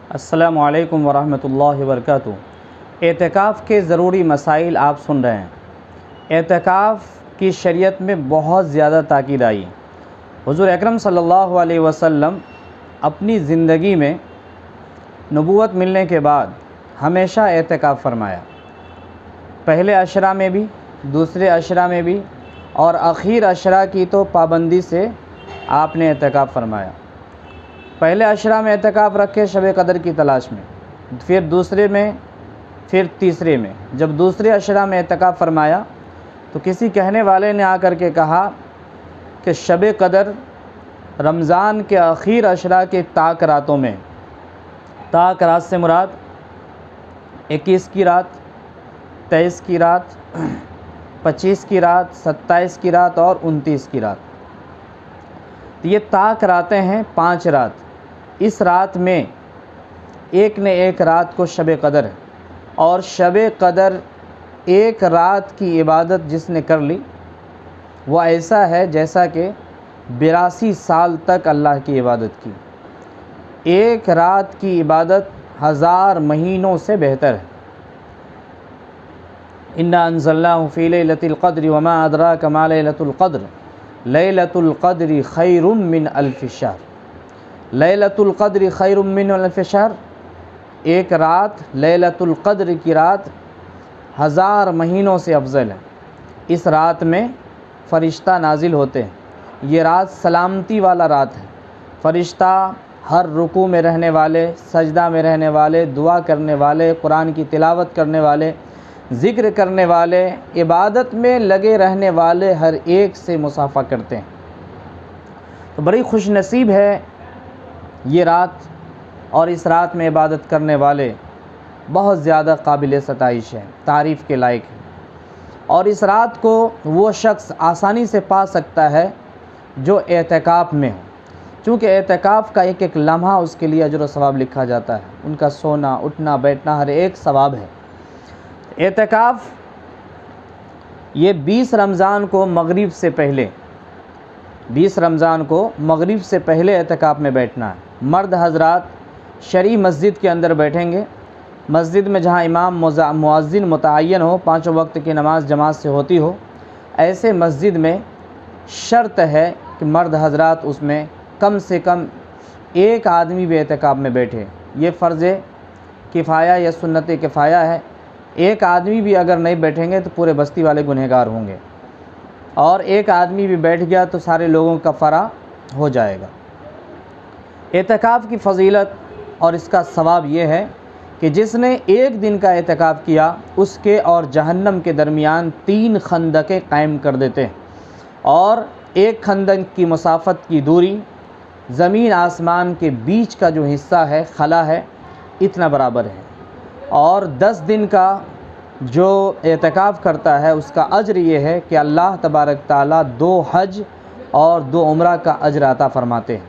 अस्सलामु अलैकुम वरहमतुल्लाहि वबरकातुहू। एतिकाफ़ के ज़रूरी मसाइल आप सुन रहे हैं। एतिकाफ़ की शरीयत में बहुत ज़्यादा ताकीद आई। हुज़ूर अकरम सल्लल्लाहु अलैहि वसल्लम अपनी ज़िंदगी में नबूवत मिलने के बाद हमेशा एतिकाफ़ फरमाया, पहले अशरा में भी, दूसरे अशरा में भी, और आखिर अशरा की तो पाबंदी से आपने एतिकाफ़ फरमाया। पहले अशरा में एतिकाफ़ रखे शब कदर की तलाश में, फिर दूसरे में, फिर तीसरे में। जब दूसरे अशरा में एतिकाफ़ फरमाया तो किसी कहने वाले ने आकर के कहा कि शब कदर रमज़ान के आखिर अशरा के ताक रातों में, ताक रात से मुराद 21 की रात, 23 की रात, 25 की रात, 27 की रात और 29 की रात। तो ये ताक रातें हैं, 5 रात। इस रात में एक ने एक रात को शब कदर है, और शब कदर एक रात की इबादत जिसने कर ली वह ऐसा है जैसा कि 82 साल तक अल्लाह की इबादत की। एक रात की इबादत 1000 महीनों से बेहतर है। इन्ना अंज़लनाहु फ़ी लैलतिल क़द्र वमा अदराका मा लैलतुल क़द्र लैलतुल क़द्रि खैरुम मिन अल्फ़ि शहर। लैलतुल क़द्रि खैरुम मिन अल्फ़ि शहर, एक रात लैलतुल क़द्र की रात 1000 महीनों से अफजल है। इस रात में फ़रिश्ता नाजिल होते हैं। ये रात सलामती वाला रात है। फ़रिश्ता हर रुकू में रहने वाले, सजदा में रहने वाले, दुआ करने वाले, कुरान की तिलावत करने वाले, ज़िक्र करने वाले, इबादत में लगे रहने वाले हर एक से मुसाफ़ा करते हैं। तो बड़ी खुश नसीब है ये रात, और इस रात में इबादत करने वाले बहुत ज़्यादा काबिल सताइश है, तारीफ़ के लायक है। और इस रात को वो शख्स आसानी से पा सकता है जो एतिकाफ़ में हो, चूँकि एतिकाफ़ का एक एक लम्हा उसके लिए अजर व सवाब लिखा जाता है। उनका सोना, उठना, बैठना हर एक सवाब है। एतिकाफ़ ये 20 रमज़ान को मगरिब से पहले, 20 रमज़ान को मगरिब से पहले एतिकाफ़ में बैठना है। मर्द हज़रात शरई मस्जिद के अंदर बैठेंगे, मस्जिद में जहाँ इमाम मुअज़्ज़िन मुतअय्यन हो, 5 वक्त की नमाज़ जमात से होती हो, ऐसे मस्जिद में शर्त है कि मर्द हज़रात उसमें कम से कम एक आदमी भी एतिकाफ़ में बैठे। ये फ़र्ज़ किफ़ाया या सुन्नत किफ़ाया है। एक आदमी भी अगर नहीं बैठेंगे तो पूरे बस्ती वाले गुनहगार होंगे, और एक आदमी भी बैठ गया तो सारे लोगों का फ़रा हो जाएगा। एतिकाफ़ की फ़जीलत और इसका सवाब ये है कि जिसने एक दिन का एतिकाफ़ किया उसके और जहन्नम के दरमियान 3 खंदकें कायम कर देते हैं, और एक खंदक की मुसाफ़त की दूरी ज़मीन आसमान के बीच का जो हिस्सा है, खला है, इतना बराबर है। और 10 दिन का जो एतिकाफ़ करता है उसका अज्र ये है कि अल्लाह तबारक ताला 2 हज और 2 उम्रा का अज्र अता फ़रमाते हैं।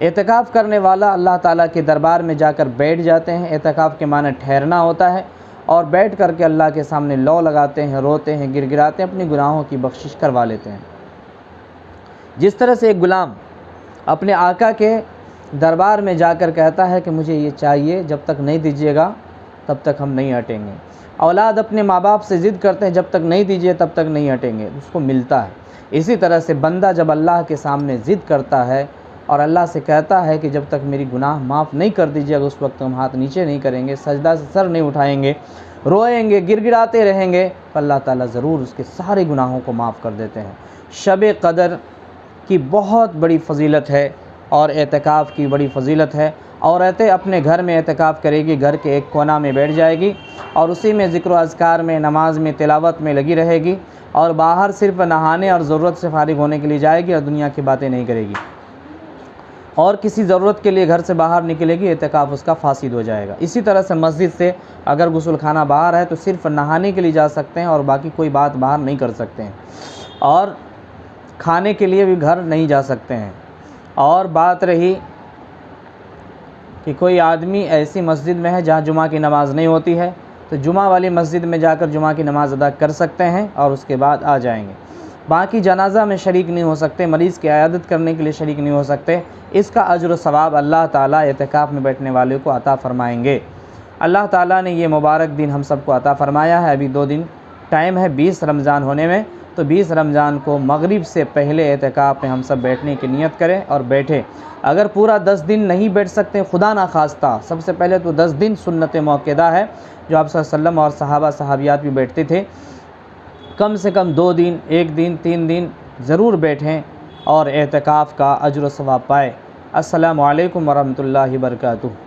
एतिकाफ़ करने वाला अल्लाह ताला के दरबार में जाकर बैठ जाते हैं। एतिकाफ़ के माने ठहरना होता है, और बैठ कर के अल्लाह के सामने लौ लगाते हैं, रोते हैं, गिड़गिड़ाते हैं, अपनी गुनाहों की बख्शिश करवा लेते हैं। जिस तरह से एक ग़ुलाम अपने आका के दरबार में जाकर कहता है कि मुझे ये चाहिए, जब तक नहीं दीजिएगा तब तक हम नहीं हटेंगे। औलाद अपने माँ बाप से ज़िद करते हैं, जब तक नहीं दीजिए तब तक नहीं हटेंगे, उसको मिलता है। इसी तरह से बंदा जब अल्लाह के सामने ज़िद करता है और अल्लाह से कहता है कि जब तक मेरी गुनाह माफ़ नहीं कर दीजिएगा उस वक्त हम हाथ नीचे नहीं करेंगे, सजदा से सर नहीं उठाएंगे, रोएंगे, गिड़गिड़ाते रहेंगे, तो अल्लाह ताला ज़रूर उसके सारे गुनाहों को माफ़ कर देते हैं। शब कदर की बहुत बड़ी फ़जीलत है, और एतिकाफ़ की बड़ी फ़जीलत है। औरतें अपने घर में एतिकाफ़ करेगी, घर के एक कोना में बैठ जाएगी और उसी में ज़िक्र व अज़कार में, नमाज में, तिलावत में लगी रहेगी, और बाहर सिर्फ़ नहाने और ज़रूरत से फ़ारिग होने के लिए जाएगी, और दुनिया की बातें नहीं करेगी, और किसी ज़रूरत के लिए घर से बाहर निकलेगी, एतिकाफ़ उसका फासिद हो जाएगा। इसी तरह से मस्जिद से अगर गुस्ल खाना बाहर है तो सिर्फ़ नहाने के लिए जा सकते हैं, और बाकी कोई बात बाहर नहीं कर सकते हैं, और खाने के लिए भी घर नहीं जा सकते हैं। और बात रही कि कोई आदमी ऐसी मस्जिद में है जहाँ जुमा की नमाज़ नहीं होती है, तो जुमा वाली मस्जिद में जाकर जुमा की नमाज़ अदा कर सकते हैं और उसके बाद आ जाएंगे। बाकी जनाज़ा में शरीक नहीं हो सकते, मरीज़ की इयादत करने के लिए शरीक नहीं हो सकते, इसका अज्र व सवाब अल्लाह ताला एतिकाफ़ में बैठने वाले को अता फ़रमाएँगे। अल्लाह ताला ने ये मुबारक दिन हम सबको अता फ़रमाया है। अभी 2 दिन टाइम है 20 रमज़ान होने में, तो 20 रमज़ान को मगरिब से पहले एतिकाफ़ में हम सब बैठने की नियत करें और बैठें। अगर पूरा 10 दिन नहीं बैठ सकते, खुदा ना खास्ता, सबसे पहले तो 10 दिन सुन्नत मौक़दा है जो आप सल्लल्लाहु अलैहि वसल्लम और सहाबा सहाबियात भी बैठते थे। कम से कम 2 दिन, 1 दिन, 3 दिन ज़रूर बैठें और एतिकाफ़ का अज्र व सवाब पाएँ। अस्सलामु अलैकुम वरहमतुल्लाहि वबरकातुहू।